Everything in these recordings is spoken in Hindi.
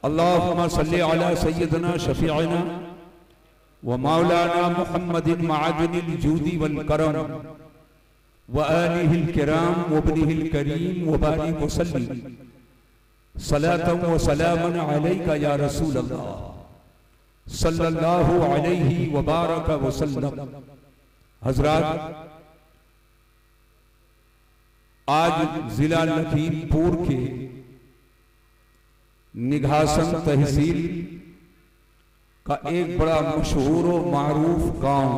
अल्लाहुम्मा सल्ली अला सय्यदना शफीअना व मौलाना मुहम्मदिन मअदनिल जूदी वल करम व आलिहिल किराम व इब्निहिल करीम व बारिक व सल्ली सलातन व सलामन अलैका या रसूल अल्लाह सल्लल्लाहु अलैहि व बारक व सल्लम। हजरात, आज जिला लखीमपुर के निघासन तहसील का एक बड़ा मशहूर व मारूफ गांव,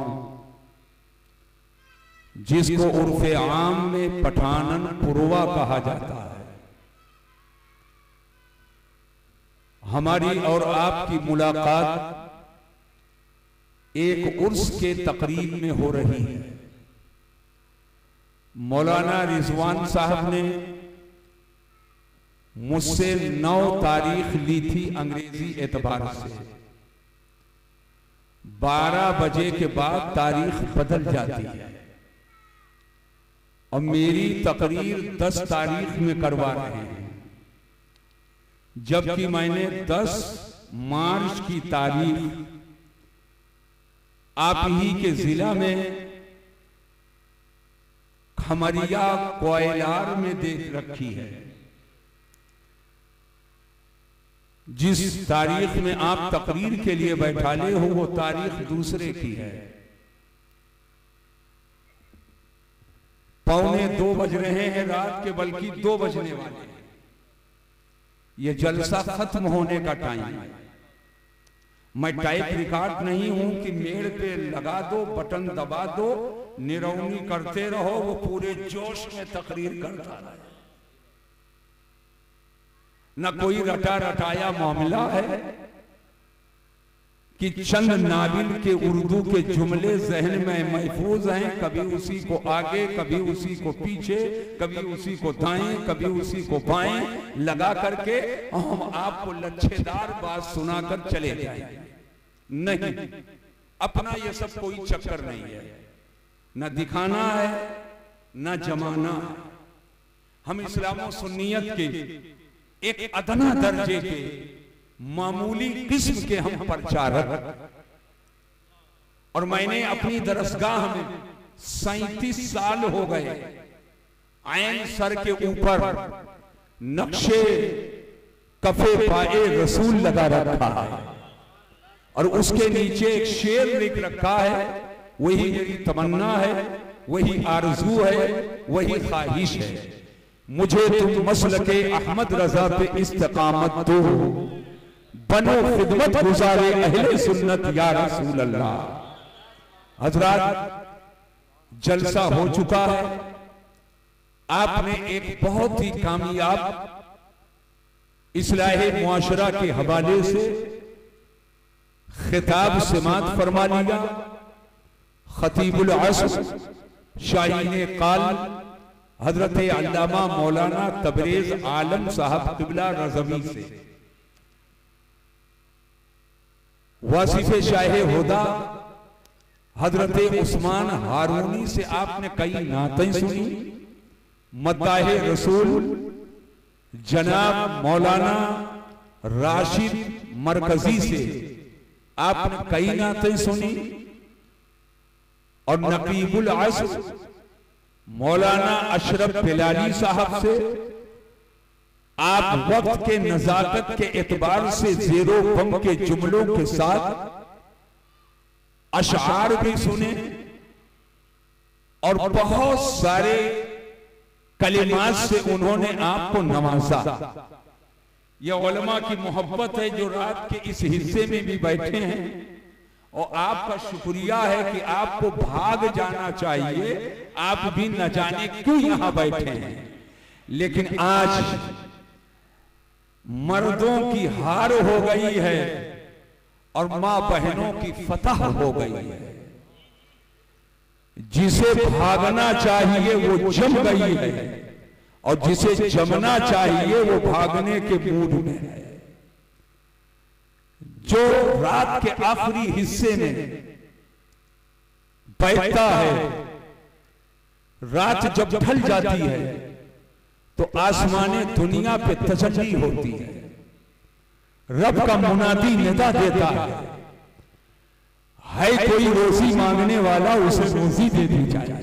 जिसको उर्फे आम में पठानन पुरवा कहा जाता है, हमारी और आपकी मुलाकात एक उर्स के तकरीब में हो रही है। मौलाना रिजवान साहब ने मुझसे 9 तारीख ली थी अंग्रेजी एतबार से। 12 बजे के बाद तारीख बदल जाती है और मेरी तकरीर 10 तारीख में करवा रहे हैं, जबकि मैंने 10 मार्च की तारीख आप ही के जिला में खमरिया कोयलार में देख रखी है। जिस तारीख में आप तकरीर के लिए बैठाले हो वो तारीख दूसरे की है। 1:45 बज रहे हैं रात के, बल्कि 2 बजने वाले हैं। ये जलसा खत्म होने का टाइम है। मैं टाइप रिकॉर्ड नहीं हूं कि मेड़ पे लगा दो, बटन दबा दो, निरौनी करते रहो, वो पूरे जोश में तकरीर करता रहे। न कोई रटा रटाया मामला है कि चंद नाबिल के उर्दू के जुमले जहन में महफूज हैं, कभी उसी को आगे, कभी उसी को पीछे, कभी उसी को दाएं, कभी उसी को बाएं लगा करके हम आपको लच्छेदार बात सुनाकर चले जाएं। नहीं, अपना ये सब कोई चक्कर नहीं है, न दिखाना है न जमाना है। हम इस्लाम सुन्नियत के एक अदना दर्जे के मामूली किस्म के हम प्रचारक, और मैंने अपनी दरसगाह में 37 साल हो गए आयन सर के ऊपर नक्शे कफे पाए रसूल लगा रखा है और उसके नीचे एक शेर लिख रखा है। वही मेरी तमन्ना है, वही आरजू है, वही ख्वाहिश है। मुझे तुम मसलके अहमद रजा पे इस्तिकामत दो, बनो खिदमत गुजारे अहले सुन्नत या रसूल अल्लाह। हजरात, जलसा हो चुका है। आपने एक बहुत ही कामयाब इस्लाहे मुआशरा के हवाले से खिताब समात फरमा लिया। खतीबुल असर शाहीन काल हजरत अल्लामा मौलाना तबरेज आलम साहब किबला रज़वी से, वासिफ़े शाहे हुदा हजरत उस्मान हारूनी से आपने कई नातें सुनी। मद्दाहे रसूल जनाब मौलाना राशिद मरकजी से आपने कई नातें सुनी और नकीबुल असर मौलाना अशरफ बिलाली साहब से आप वक्त के नजाकत के एतबार से ज़ेरो बम के जुमलों के साथ अशआर भी सुने और बहुत सारे कलिमात से उन्होंने आपको नवाजा। यह उलमा की मोहब्बत है जो रात के इस हिस्से में भी बैठे हैं, और आपका शुक्रिया है कि आपको भाग जाना चाहिए, आप भी न जाने क्यों यहां बैठे हैं। लेकिन आज मर्दों की हार हो गई है और मां बहनों की फतह हो गई है। जिसे भागना चाहिए वो जम गई है और जिसे जमना चाहिए वो भागने के मूड में है। जो रात के आखिरी हिस्से में बैठता है, रात जब ढल जाती है तो आसमाने दुनिया पे तजल्ली होती है। रब का मुनादी निदा देता है कोई रोजी मांगने वाला उसे रोजी दे दी जाए,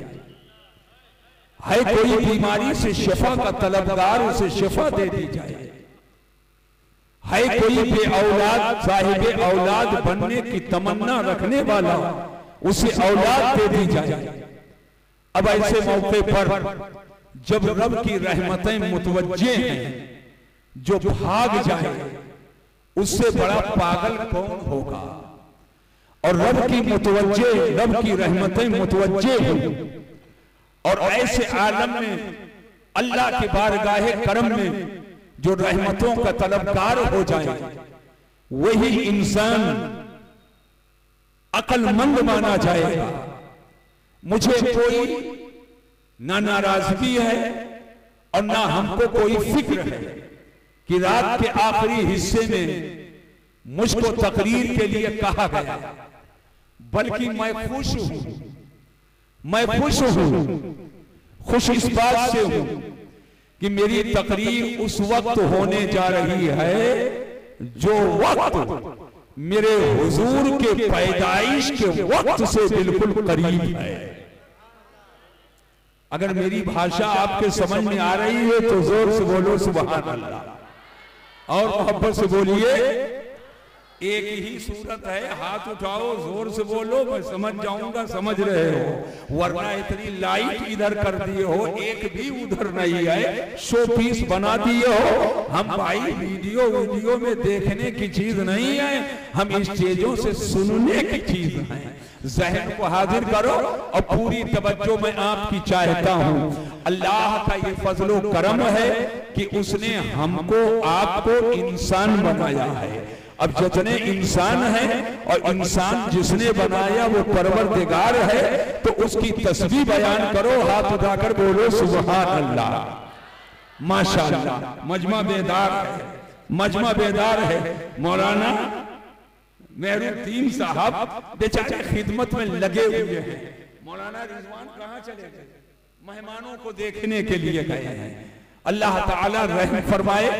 है कोई बीमारी से शिफा का तलबगार उसे शिफा दे दी जाए, है कोई बे औलाद साहिब औलाद बनने की तमन्ना रखने वाला उसे औलाद दे दी जाए। अब ऐसे मौके पर जब रब की रहमतें मुतवज्जे हैं, जो भाग जाए उससे बड़ा पागल कौन होगा। और रब की मुतवज्जे, रब की रहमतें मुतवज्जे हो और ऐसे आलम में अल्लाह के बारगाहे करम में जो रहमतों का तलबगार हो जाए, वही इंसान अक्लमंद माना जाएगा। मुझे कोई ना नाराजगी है और ना हमको कोई फिक्र है कि रात के आखिरी हिस्से में मुझको तकरीर के लिए कहा गया, बल्कि मैं खुश हूं, मैं खुश हूं, खुश इस बात से हूं कि मेरी तकरीर उस वक्त होने जा रही है जो वक्त मेरे हुजूर के पैदाइश के वक्त से बिल्कुल करीब है। अगर मेरी भाषा आपके समझ में आ रही है तो जोर से बोलो सुभान अल्लाह और मोहब्बत से बोलिए। एक ही सूरत है, हाथ उठाओ जोर से बोलो, मैं समझ जाऊंगा समझ रहे हो, वरना इतनी लाइट इधर कर दिए हो, एक भी उधर नहीं है, शो पीस बना दिए हो। हम भाई वीडियो में देखने की चीज नहीं है, हम स्टेजों से सुनने की चीज है। जहन को हाजिर करो और पूरी तवज्जो मैं आपकी चाहता हूं। अल्लाह का ये फजलो करम है कि उसने हमको आपको इंसान बनाया है। अब जितने इंसान हैं और इंसान जिसने बनाया वो परवरदिगार है, तो उसकी तस्बीह बयान करो, हाथ उठाकर बोलो सुभान अल्लाह माशाअल्लाह। मजमा बेदार है, मजमा बेदार है। मौलाना मेहरुद्दीन साहब बेचारे खिदमत में लगे हुए हैं। मौलाना रिजवान कहाँ चले गए? मेहमानों को देखने के लिए गए हैं। अल्लाह ताला रहम फरमाए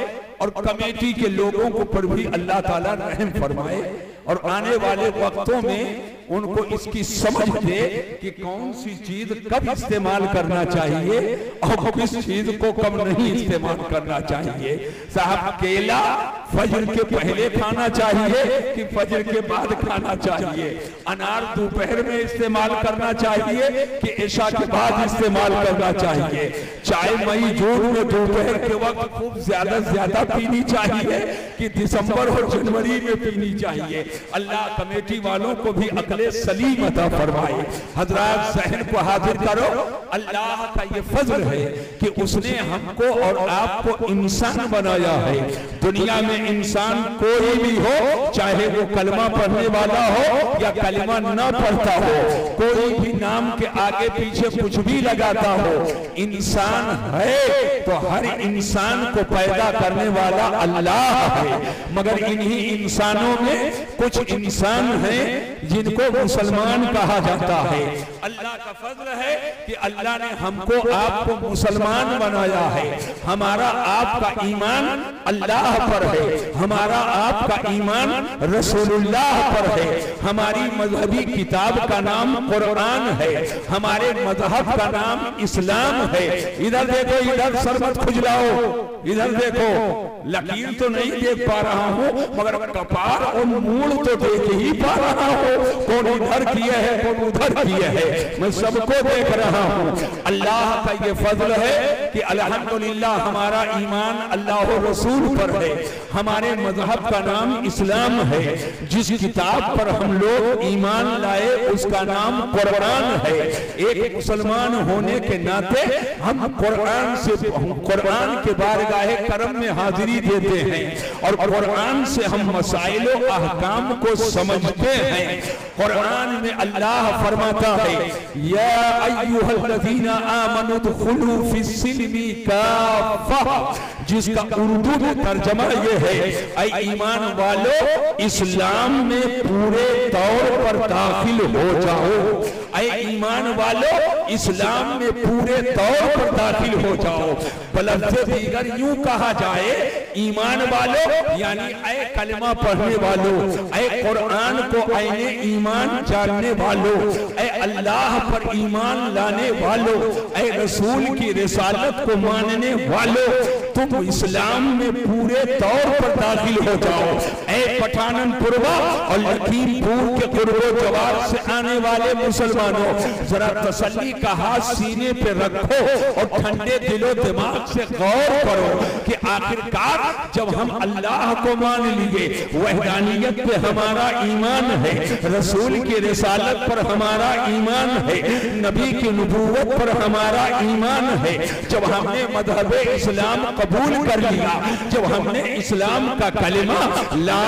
और कमेटी के लोगों को पर भी अल्लाह ताला रहम फरमाए और आने वाले वक्तों में उनको इसकी समझ दे कि कौन सी चीज कब इस्तेमाल करना चाहिए और किस चीज को कब नहीं इस्तेमाल करना चाहिए। साहब केला फजर के पहले खाना चाहिए कि फजर के बाद खाना चाहिए? अनार दोपहर में इस्तेमाल करना चाहिए कि इशा के बाद इस्तेमाल करना चाहिए? चाय मई जून में दोपहर के वक्त खूब ज्यादा पीनी चाहिए कि दिसंबर और जनवरी में पीनी चाहिए? अल्लाह कमेटी वालों को भी अकले सलीम अता फरमाए। हजरात जहन को हाजिर करो, अल्लाह का ये फजल है कि उसने हमको और आपको इंसान बनाया है। दुनिया में इंसान कोई भी हो, चाहे वो कलमा पढ़ने वाला हो या कलमा न पढ़ता हो, कोई भी नाम के आगे पीछे कुछ भी लगाता हो, इंसान है तो हर इंसान को पैदा करने वाला अल्लाह है। मगर इन्हीं इंसानों में कुछ इंसान हैं जिनको मुसलमान कहा जाता है। अल्लाह का फजल है कि अल्लाह ने हमको आपको मुसलमान बनाया है। हमारा आपका ईमान अल्लाह पर है, हमारा आपका ईमान रसूलुल्लाह पर है, हमारी मजहबी किताब का नाम कुरान है, हमारे मजहब का नाम इस्लाम है। इधर देखो, इधर सरबत खुजलाओ, इधर देखो, लकीर तो नहीं देख पा रहा हूं मगर कपार और मूल तो देख ही पा रहा हूं। कौन इधर किए है कौन उधर किए है, मैं सबको देख रहा हूं। अल्लाह का ये फजल है कि अल्हम्दुलिल्लाह हमारा ईमान अल्लाह रसूल पर है, हमारे मजहब का नाम इस्लाम है। जिस किताब पर हम लोग ईमान लाए उसका नाम कुरान है। एक मुसलमान होने के नाते हम कुरान से, कुरान के बारगाहे करम में हाजिरी देते हैं और कुरान से हम मसाइल और अहकाम को समझते हैं। कुरान में अल्लाह फरमाता है, या अय्युहल्लज़ीना आमनु दुखुलू फिस्सिल्मी काफ़ा, जिसका उर्दू में तर्जमा ये है, ऐ ईमान वालों इस्लाम में पूरे तौर पर दाखिल हो जाओ। ऐ ईमान वालों इस्लाम में पूरे तौर पर दाखिल हो जाओ। बलफ्ज़े दीगर यूं कहा जाए, ईमान वालों यानी ऐ कलमा पढ़ने वालों, ऐ कुरान को ऐने ईमान जानने वालों, ऐ अल्लाह पर ईमान लाने वालों, ऐ रसूल की रिसालत को मानने वालों, तुम इस्लाम में पूरे तौर पर दाखिल हो जाओ। ऐ पठानपुरवा और लखीमपुर के कुर्बो जवाब से आने वाले मुसलमानों, जरा तसल्ली का हाथ सीने पे रखो और ठंडे दिलो दिमाग से गौर करो कि आखिरकार जब हम अल्लाह को मान लिए, वहदानियत पे हमारा ईमान है, रसूल की रिसालत पर हमारा ईमान है, नबी की नबूवत पर हमारा ईमान है, जब हमने मजहब इस्लाम कबूल कर लिया, जब हमने इस्लाम का कलिमा ला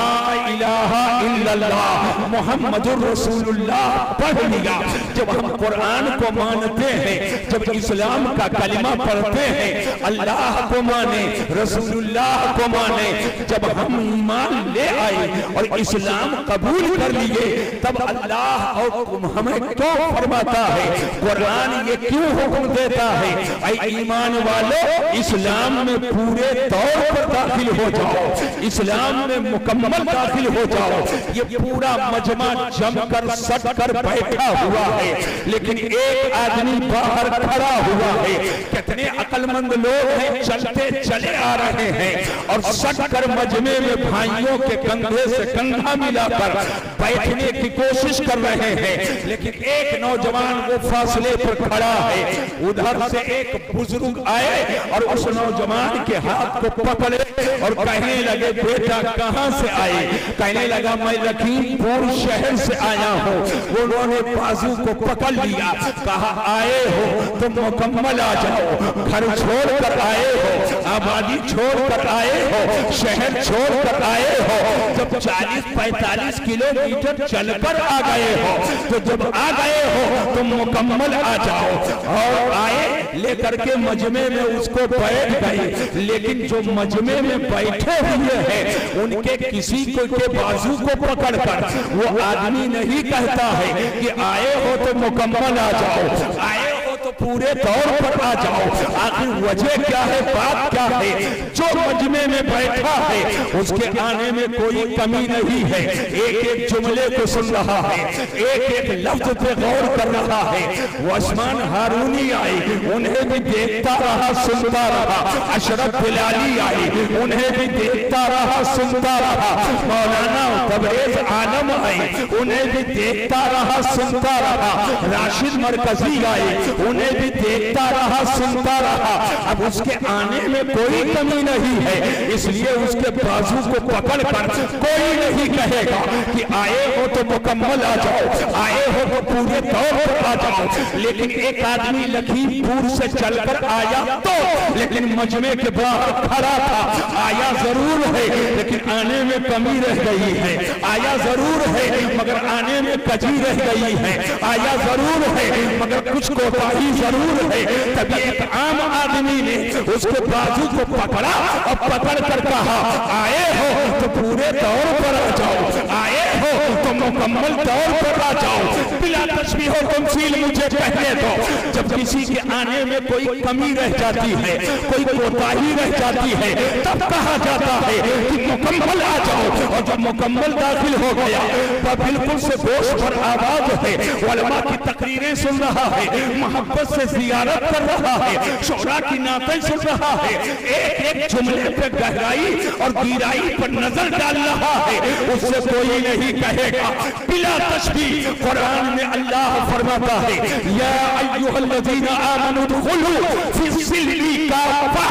इलाहा इल्लल्लाह मुहम्मदुर रसूलुल्लाह पढ़ लिया, जब हम कुरान को मानते हैं, जब इस्लाम का कलिमा पढ़ते हैं, अल्लाह को माने, रसूलुल्लाह को माने, जब हम ईमान ले आए और इस्लाम कबूल कर लिए, तब अल्लाह और हमें क्यों फरमाता है, कुरान ये क्यों हुक्म देता है, ऐ ईमान वालों इस्लाम में पूरे तौर पर दाखिल हो जाओ, इस्लाम में मुकम्मल दाखिल हो जाओ। ये पूरा मजमा जमकर सट कर बैठा हुआ है, लेकिन एक आदमी बाहर खड़ा हुआ है। कितने अक्लमंद लोग हैं, चलते चले आ रहे हैं और सट कर मजमे में भाइयों के कंधे से कंधा मिलाकर बैठने की कोशिश कर रहे हैं, लेकिन एक नौजवान वो फासले पर खड़ा है। उधर से एक बुजुर्ग आए और उस नौजवान के हाथ को पकड़े और कहने लगे, बेटा कहां से आए? कहने लगा, मैं लखीमपुर शहर से आया हूँ। उन्होंने बाजू को पकड़ लिया, कहा आए हो तो मुकम्मल आ जाओ, घर छोड़ कर आए हो, आबादी छोड़ कर आए हो, शहर छोड़ कर आए हो, जब 40-45 किलोमीटर चलकर आ गए हो, तो जब आ गए हो तो मुकम्मल आ जाओ। और आए लेकर के मजमे में उसको बैठ गए, लेकिन जो मजमे में बैठे हुए हैं उनके किसी को के बाजू को पकड़कर वो आदमी नहीं कहता है कि आए हो तो मुकम्मल आ जाओ, आए हो तो पूरे तौर पर आ जाओ। आखिर वजह क्या है, बात क्या है? जो मजमे में बैठा है उसके आने में कोई कमी नहीं है, एक एक जुमले को सुन रहा है, एक एक लफ्ज पे गौर कर रहा है। वो उस्मान हारूनी आई, उन्हें भी देखता रहा, सुनता रहा। अशरफ बिलाली आई, उन्हें भी देखता रहा, सुनता रहा। मौलाना तबरेज आलम आई, उन्हें भी देखता रहा, सुनता रहा। राशिद मरकजी आए, उन्हें भी देखता रहा, सुनता रहा। अब उसके आने में कोई कमी नहीं है, इसलिए उसके बाजू को पकड़कर कोई नहीं कहेगा कि आए हो तो मुकम्मल आ जाओ, आए हो तो पूरे तौर पर आ जाओ। लेकिन एक आदमी लखीमपुर से चलकर आया तो, लेकिन मजमे के बाहर खड़ा था। आया जरूर है लेकिन आने में कमी रह गई है, आया जरूर है मगर आने में कजी रह गई है, आया जरूर है मगर कुछ कोताही जरूर है। तभी एक आम आदमी ने उसके बाजू को पकड़ा और पकड़ कर कहा, आए हो तो पूरे तौर पर आ जाओ, आए हो तो मुकम्मल तौर पर आ जाओ। बिला तशबीह और तमसील मुझे कहने दो, जब किसी के आने में कोई कमी रह जाती है, कोई कोताही रह जाती है, तब कहा जाता है कि मुकम्मल आ जाओ। और जब मुकम्मल दाखिल हो गया तो बिल्कुल से गोश पर आवाज है, उलमा की तकरीरें सुन रहा है, मोहब्बत से जियारत कर रहा है, शोरा की नातें सुन रहा है, एक एक जुमले पे गहराई और गहराई पर नजर डाल रहा है, उससे कोई नहीं कहेगा। बिला तशबीह कुरान में अल्लाह फरमाता है, या अय्युहल्लज़ीना आमनू दुखुलू फिस्सिल्मी काफ़ा,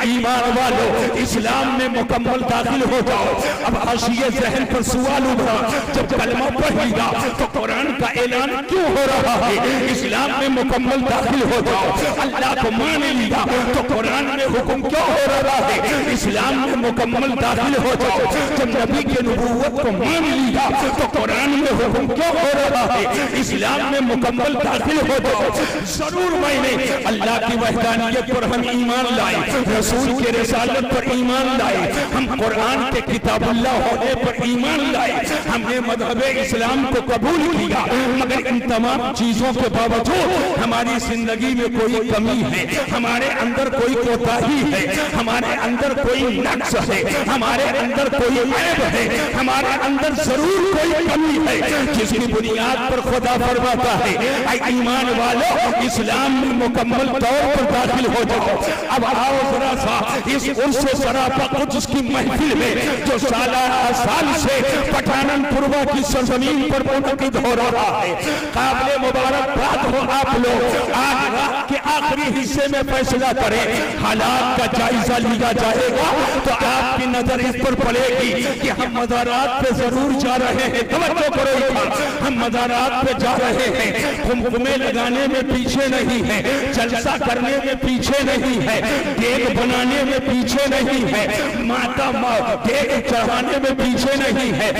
ईमान वालों इस्लाम में मुकम्मल दाखिल हो जाओ। अब हाशिए ज़हन पर सवाल उठा, जब कलमा पढ़ लिया तो कुरान का ऐलान क्यों हो रहा है? इस्लाम में मुकम्मल दाखिल हो जाओ, अल्लाह को मान लिया तो कुरान में हुक्म क्यों हो रहा है? इस्लाम में मुकम्मल दाखिल हो जाओ। जब नबी के नबूवत को मान लिया तो कुरान में हुक्म क्यों हो रहा है? इस्लाम में मुकम्मल दाखिल हो जाओ। जरूर मैंने अल्लाह की वहदानियत पर हम ईमान लाए, रसूल के रिसालत पर ईमान लाए, हम कुरान के किताबुल्लाह होने पर ईमान लाए, हमने मज़हब इस्लाम को कबूल किया। मगर इन तमाम चीजों के बावजूद हमारी जिंदगी में कोई कमी है, हमारे अंदर कोई कोताही है, हमारे अंदर कोई नक्स है, हमारे अंदर कोई ऐब है, हमारे अंदर जरूर कोई कमी है, जिसकी बुनियाद पर खुदा फरमाता है ऐ ईमान वालों इस्लाम में मुकम्मल तौर पर दाखिल हो जाओ। अब आओ जरा सा इस उर्स सरापा कुद्स की महफिल में जो साल से पठानपुरवा की सरजमीन पर मुनक़िद हो रहा है, काबिल मुबारकबाद हो आप लोग। आज रात के आखिरी हिस्से में फैसला करें, हालात का जायजा लिया जाएगा तो आपकी नजर इस पर पड़ेगी कि हम मज़ारात पे जरूर जा रहे हैं। तवज्जो करो, हम मज़ारात पे जा रहे हैं, हुक्मे लगाने में पीछे नहीं है, जलसा करने में पीछे नहीं है, देग बनाने में पीछे नहीं है, माता देग चढ़ाने में पीछे नहीं है।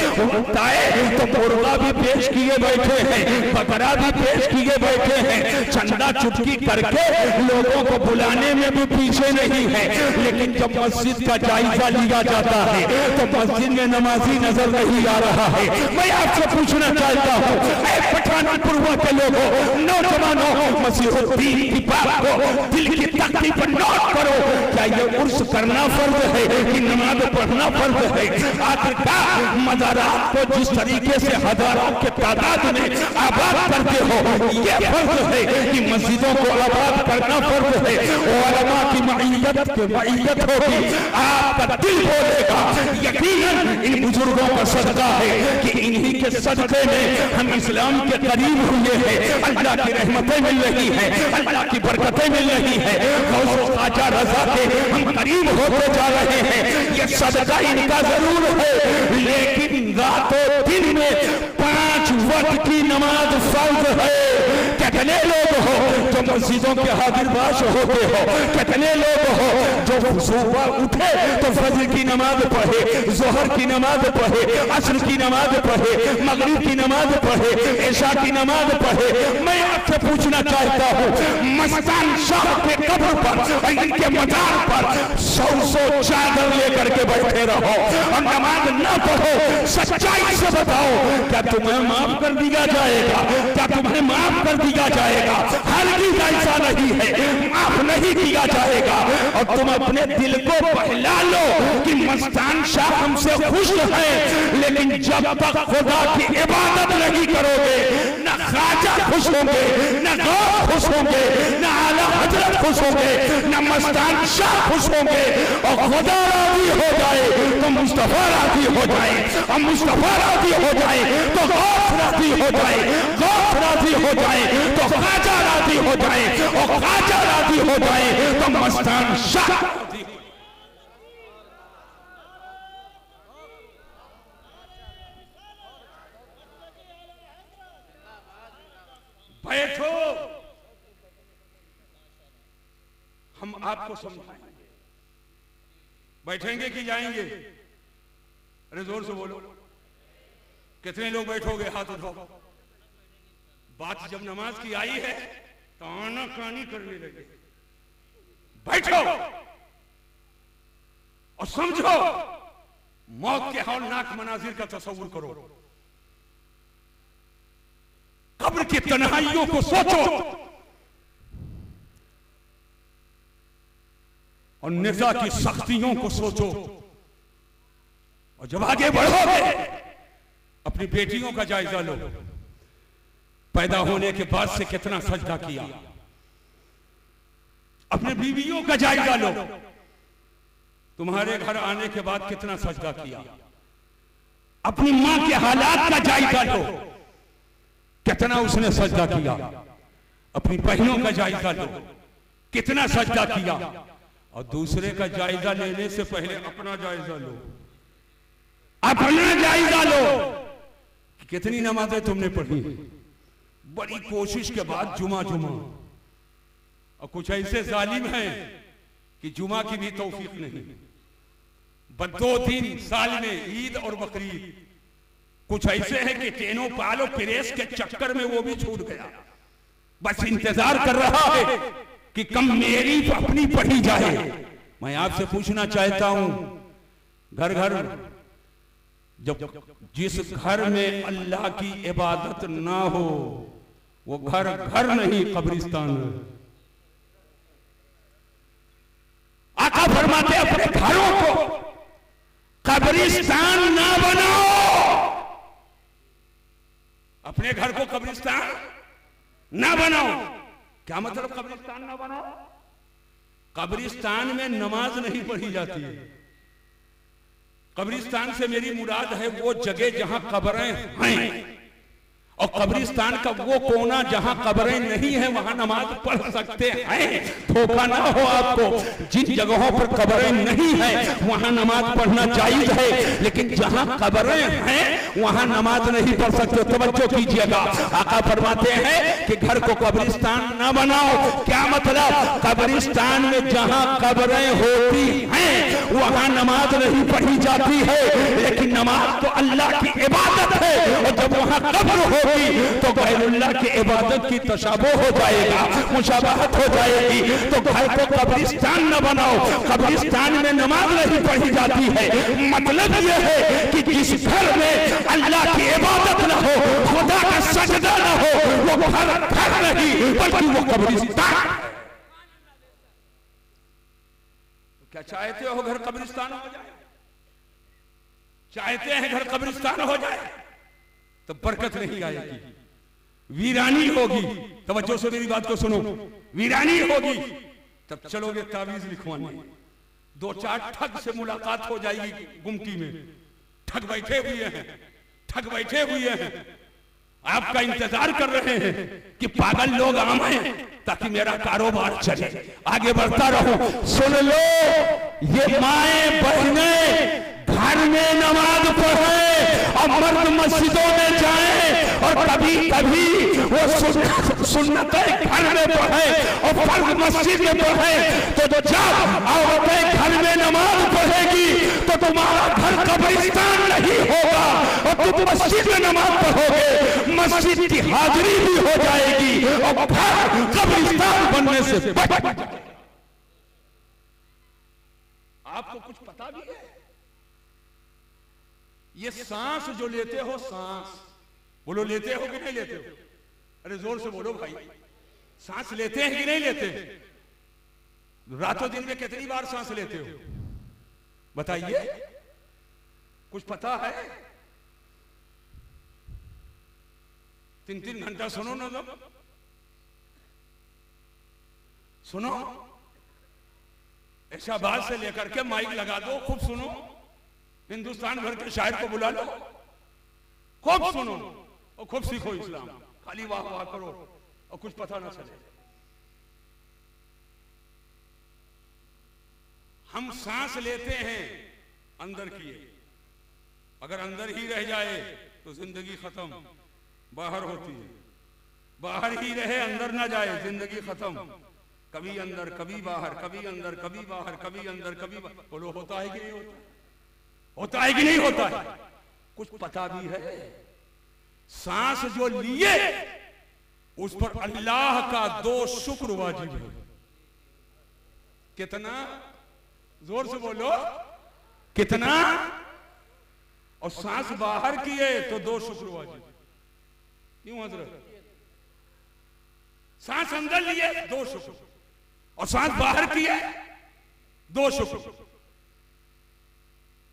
तो मुर्गा भी पेश किए बैठे हैं, बकरा भी पेश किए बैठे हैं, चंदा चुटकी करके लोगों को बुलाने में भी पीछे नहीं है। लेकिन जब मस्जिद का जायजा लिया जाता है तो मस्जिद में नमाजी नजर नहीं आ रहा है। मैं आपसे पूछना चाहता हूँ, पठानपुरवा के लोगों, नौजवानों, मसीहुद्दीन की बात को दिल की तख्ती पर नोट करो। क्या ये उर्स करना फर्ज है कि नमाज पढ़ना फर्ज है? आखिरकार मज़ारात को जिस तरीके से हजारों के तादाद में आबाद करते हो, ये फर्ज है कि मस्जिदों को आबाद करना फर्ज है। उलमा की मईयत होगी, आपका दिल बोलेगा यकीनन इन बुजुर्गों का सदका है कि इन्हीं के सदके में हम इस्लाम के करीब हुए हैं। अल्लाह की रहमतें मिल रही हैं, अल्लाह की बरकतें मिल रही हैं, गौस ख्वाजा रज़ा के हम करीब होते जा रहे हैं। ये सदका इनका जरूर है, लेकिन रातों दिन में 5 वक्त की नमाज फर्ज है। कितने लोग हो जो मस्जिदों के हाजिरबाश होते हो? कितने लोग हो जो सुबह उठे तो फजर की नमाज पढ़े, जोहर की नमाज पढ़े, असर की नमाज पढ़े, मगरिब की नमाज पढ़े, ऐशा की नमाज पढ़े? मैं आपसे पूछना चाहता हूँ, मस्तान शाह के कब्र पर, इनके मजार पर 100 चादर लेकर के बैठे रहो और नमाज न पढ़ो। सच्चाई से बताओ, क्या तुम्हें माफ कर दिया जाएगा? क्या तुम्हें माफ कर दिया जाएगा? हरगिज़ ऐसा नहीं है, माफ नहीं किया जाएगा। और तुम अपने दिल को बहला लो कि मस्तान शाह हमसे खुश है, लेकिन जब तक खुदा की इबादत नहीं करोगे, न ख्वाजा खुश होंगे, न गौस खुश होंगे, न आला हजरत खुश होंगे, न मस्तान शाह खुश होंगे। और खुदा राजी हो जाए तो मुस्तफा राजी हो जाए, और मुस्तफा राजी हो जाए तो गौस राजी हो जाए, गौस राजी हो जाए तो ख्वाजा राजी हो जाए, और ख्वाजा राजी हो जाए तो मस्तान शाह। बैठो, हम आपको समझाएंगे। बैठेंगे कि जाएंगे? अरे जोर से बोलो, कितने लोग बैठोगे? हाथ उठाओ। बात जब नमाज की आई है तो आना कानी करने लगे। बैठो और समझो, मौत के हौलनाक मनाजिर का तस्वुर करो, कब्र की तन्हाइयों को सोचो और निज़ा की सख्तियों को सोचो। और जब आगे बढ़ोगे, अपनी बेटियों का जायजा लो। पैदा होने के बाद से कितना सजदा किया, अपने बीवियों का जायजा लो। तुम्हारे घर आने के बाद कितना सजदा किया, अपनी मां के हालात का जायजा लो, कितना उसने सजदा किया। अपनी बहनों का जायजा लो, कितना सजदा किया। और दूसरे का जायजा लेने से पहले अपना जायजा लो, अपना जायजा लो। कितनी नमाजें तुमने पढ़ी बड़ी कोशिश के बाद जुमा जुमा, और कुछ ऐसे जालिम हैं कि जुमा की भी तौफीक नहीं। 2 दिन साल में ईद और बकरीद, कुछ ऐसे हैं कि टेनो पालो प्रेस के चक्कर में वो भी छूट गया, बस इंतजार कर रहा है कि कम मेरी अपनी पढ़ी जाए। मैं आपसे पूछना चाहता हूं, घर घर जब जिस घर में अल्लाह की इबादत ना हो वो घर घर नहीं कब्रिस्तान है। आका फरमाते अपने घरों को कब्रिस्तान ना बनाओ, अपने घर को कब्रिस्तान ना बनाओ। क्या मतलब कब्रिस्तान ना बनाओ? कब्रिस्तान में नमाज नहीं पढ़ी जाती है। कब्रिस्तान से मेरी मुराद है वो जगह जहां कब्रें हैं, और कब्रिस्तान का वो कोना जहां कब्रें नहीं है वहां नमाज पढ़ सकते हैं। धोखा ना हो आपको, जिन जगहों पर कब्रें नहीं है वहां नमाज पढ़ना जायज है, लेकिन जहां कब्रें हैं वहां नमाज नहीं पढ़ सकते। तवज्जो कीजिएगा, आका फरमाते हैं कि घर को कब्रिस्तान ना बनाओ। क्या मतलब? कब्रिस्तान में जहां कब्रें होती हैं वहां नमाज नहीं पढ़ी जाती है, लेकिन नमाज तो अल्लाह की इबादत है, और जब वहां कब्र हो तो गैरुल्लाह की इबादत की तशाबुह हो जाएगा, मुशाबहत हो जाएगी। तो घर को कब्रिस्तान न बनाओ। कब्रिस्तान में नमाज नहीं पढ़ी जाती है, मतलब यह है कि जिस घर में अल्लाह की इबादत न हो, खुदा का सजदा न हो, वो घर नहीं बल्कि वो कब्रिस्तान। क्या चाहते हो घर कब्रिस्तान हो जाए? चाहते हैं घर कब्रिस्तान हो जाए तो बरकत नहीं आएगी, वीरानी होगी। तवज्जो से मेरी बात को सुनो, वीरानी होगी। तब चलोगे तावीज लिखवाने, दो चार ठग से मुलाकात हो जाएगी गुमटी में। ठग बैठे हुए हैं, ठग बैठे हुए हैं, आपका इंतजार कर रहे हैं कि पागल लोग आए ताकि मेरा कारोबार चले, आगे बढ़ता रहूं। सुन लो, ये माएं बहनें घर में नमाज पढ़े और मर्द मस्जिदों में जाएं, और कभी कभी वो सुन्नतें घर में पढ़े और फर्ज मस्जिद में पढ़े। तो जब औरतें घर में नमाज पढ़ेगी तो तुम्हारा घर कब्रिस्तान नहीं होगा, और तुम मस्जिद में नमाज पढ़ोगे, मस्जिद की हाजिरी भी हो जाएगी और घर कब्रिस्तान बनने से बच जाएगा। आपको कुछ पता भी है? ये सांस जो लेते हो, सांस बोलो, लेते हो कि नहीं लेते हो? अरे जोर से बोलो भाई, सांस लेते हैं कि नहीं लेते? रातों दिन में कितनी बार सांस लेते हो बताइए? कुछ पता है? 3-3 घंटा सुनो ना, तो सुनो, ऐशाबाद से लेकर के माइक लगा दो, खूब सुनो, हिंदुस्तान भर के शायर को बुला लो, खूब सुनो और खूब सीखो इस्लाम। खाली वाह वाह करो और कुछ पता ना चले। हम सांस लेते हैं अंदर की, अगर अंदर ही रह जाए तो जिंदगी खत्म, बाहर होती है। बाहर ही रहे, अंदर ना जाए, जिंदगी खत्म। कभी अंदर कभी बाहर, कभी अंदर कभी बाहर, कभी अंदर कभी बाहर। बोलो, होता है कि नहीं होता? होता है कि नहीं होता है? कुछ पता भी है? सांस जो लिए उस पर अल्लाह का 2 शुक्र वाजिब है। कितना? जोर से बोलो, कितना? और सांस बाहर किए तो 2 शुक्र वाजिब। क्यों हजरत? सांस अंदर लिए 2 शुक्र, और सांस बाहर किए 2 शुक्र।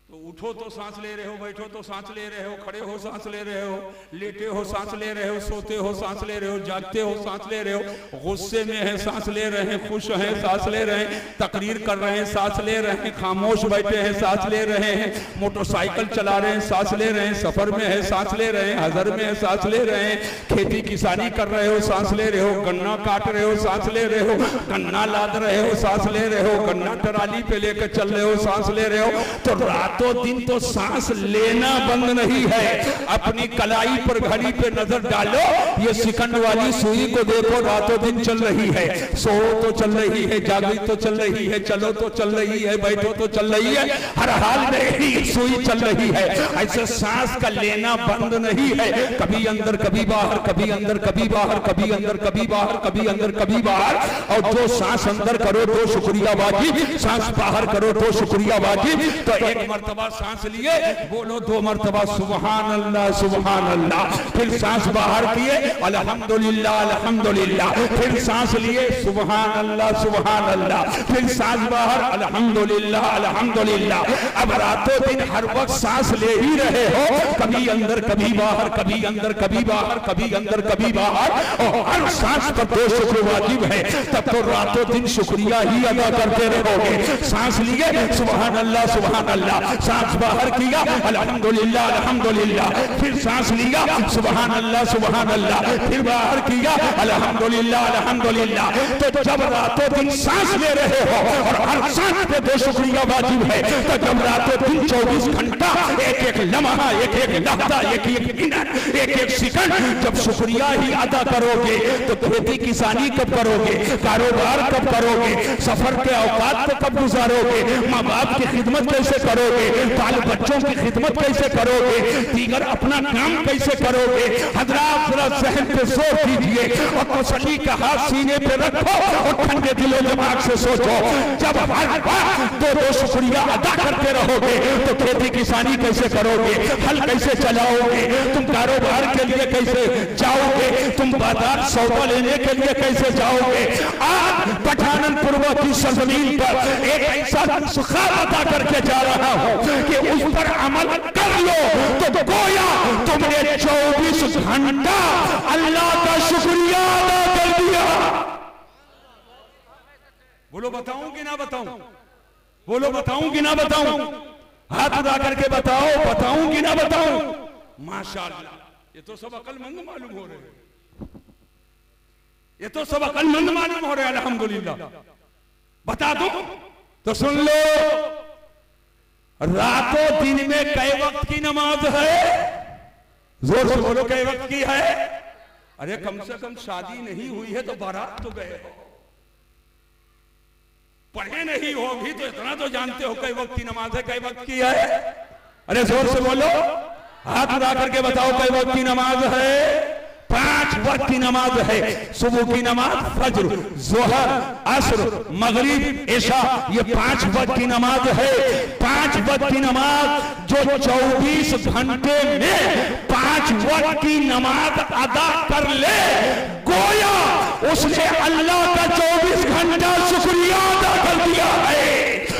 तो उठो तो सांस ले रहे हो, बैठो तो सांस ले रहे हो, खड़े हो सांस ले रहे हो, लेटे हो सांस ले रहे हो, सोते हो सांस ले रहे हो, जागते हो सांस ले रहे हो, गुस्से में है सांस ले रहे हैं, खुश हैं सांस ले रहे हैं, तकरीर कर रहे हैं सांस ले रहे हैं, खामोश बैठे हैं सांस ले रहे हैं, मोटरसाइकिल चला रहे हैं सांस ले रहे हैं, सफर में है सांस ले रहे हैं, हजर में है सांस ले रहे हैं, खेती किसानी कर रहे हो सांस ले रहे हो, गन्ना काट रहे हो सांस ले रहे हो, गन्ना लाद रहे हो सांस ले रहे हो, गन्ना ट्राली पे लेकर चल रहे हो सांस ले रहे हो। तो रात रातों दिन तो सांस लेना बंद नहीं है। अपनी कलाई पर घड़ी पे नजर डालो, ये सेकंड वाली सुई को देखो, रातों दिन चल रही है। सो तो चल रही है, जागी तो चल रही है, चलो तो चल रही है, बैठो तो चल रही है, हर हाल में ही सुई चल रही है। ऐसे सांस का लेना बंद नहीं है, कभी अंदर कभी बाहर, कभी अंदर कभी बाहर, कभी अंदर कभी बाहर, कभी अंदर कभी बाहर। और जो सांस अंदर करो तो शुक्रिया वाजिब, सांस बाहर करो तो शुक्रिया वाजिब। तो एक मर्तबा सांस लिए, बोलो 2 मर्तबा सुभान अल्लाह सुभान अल्लाह, फिर सांस बाहर किए अल्हम्दुलिल्लाह अल्हम्दुलिल्लाह, फिर सांस लिए सुभान अल्लाह सुभान अल्लाह, फिर सांस बाहर अल्हम्दुलिल्लाह अल्हम्दुलिल्लाह। अब रातों दिन हर वक्त सांस ले ही रहे हो, कभी अंदर कभी बाहर, कभी अंदर कभी बाहर, कभी अंदर कभी बाहर, और हर सांस पर तो शुक्र वाजिब है। तब तो रातों दिन शुक्रिया ही अदा करते रहोगे। सांस लिए सुभान अल्लाह सुभान अल्लाह, सांस बाहर किया अल्हम्दुलिल्लाह अल्हम्दुलिल्लाह, फिर सांस लिया सुभान अल्लाह सुभान अल्लाह, फिर बाहर किया अल्हम्दुलिल्लाह अल्हम्दुलिल्लाह। तो जब रातों दिन सांस ले रहे हो और हर सांस पे दो शुक्रिया वाजिब है, तो जब रातों दिन 24 घंटा, एक एक लम्हा, एक एक लहजा, एक एक मिनट, एक एक सेकंड जब शुक्रिया ही अदा करोगे, तो खेती किसानी कब करोगे, कारोबार कब करोगे, सफर के औकात को कब गुजारोगे, माँ बाप की खिदमत कैसे करोगे, बाल बच्चों की खिदमत कैसे करोगे, दीगर अपना काम कैसे करोगे। हजरात जरा ज़हन पे जोर दीजिए और तसल्ली का हाथ सीने पे रखो और ठंडे दिलो दिमाग से सोचो, जब हर बार दो शुक्रिया अदा करते रहोगे तो खेती किसानी कैसे करोगे, हल कैसे चलाओगे, तुम कारोबार के लिए कैसे जाओगे, तुम बाजार सौदा लेने के लिए कैसे जाओगे। आज पठानपुर की सरजमीन पर एक ऐसा नुस्खा अदा करके जा रहा हूं कि उस पर अमल कर लो तो गोया तुमने 24 घंटा अल्लाह का शुक्रिया अदा कर दिया। बोलो बताऊं कि ना बताऊं, बोलो बताऊं कि ना बताऊं, हाथ उठा करके बताओ, बताऊं कि ना बताऊं। माशाअल्लाह, ये तो सब अक्लमंद मालूम हो रहे हैं, ये तो सब अक्लमंद मालूम हो रहे हैं। अल्हम्दुलिल्लाह बता दो तो सुन लो, रातों दिन में कई वक्त की नमाज है, जोर से बोलो कई वक्त की है। अरे कम से कम शादी नहीं हुई है तो बारात तो गए हो, पढ़े नहीं हो भी तो इतना तो जानते हो कई वक्त की नमाज है, कई वक्त की है। अरे जोर से बोलो, हाथ उठा करके बताओ कई वक्त की नमाज है। 5 वक्त की नमाज है, सुबह की नमाज, फज्र, जोहर, असर, मगरिब, इशा, ये 5 वक्त की नमाज है। 5 वक्त की नमाज जो 24 घंटे में 5 वक्त की नमाज अदा कर ले, गोया उसने अल्लाह का 24 घंटा शुक्रिया अदा कर दिया है।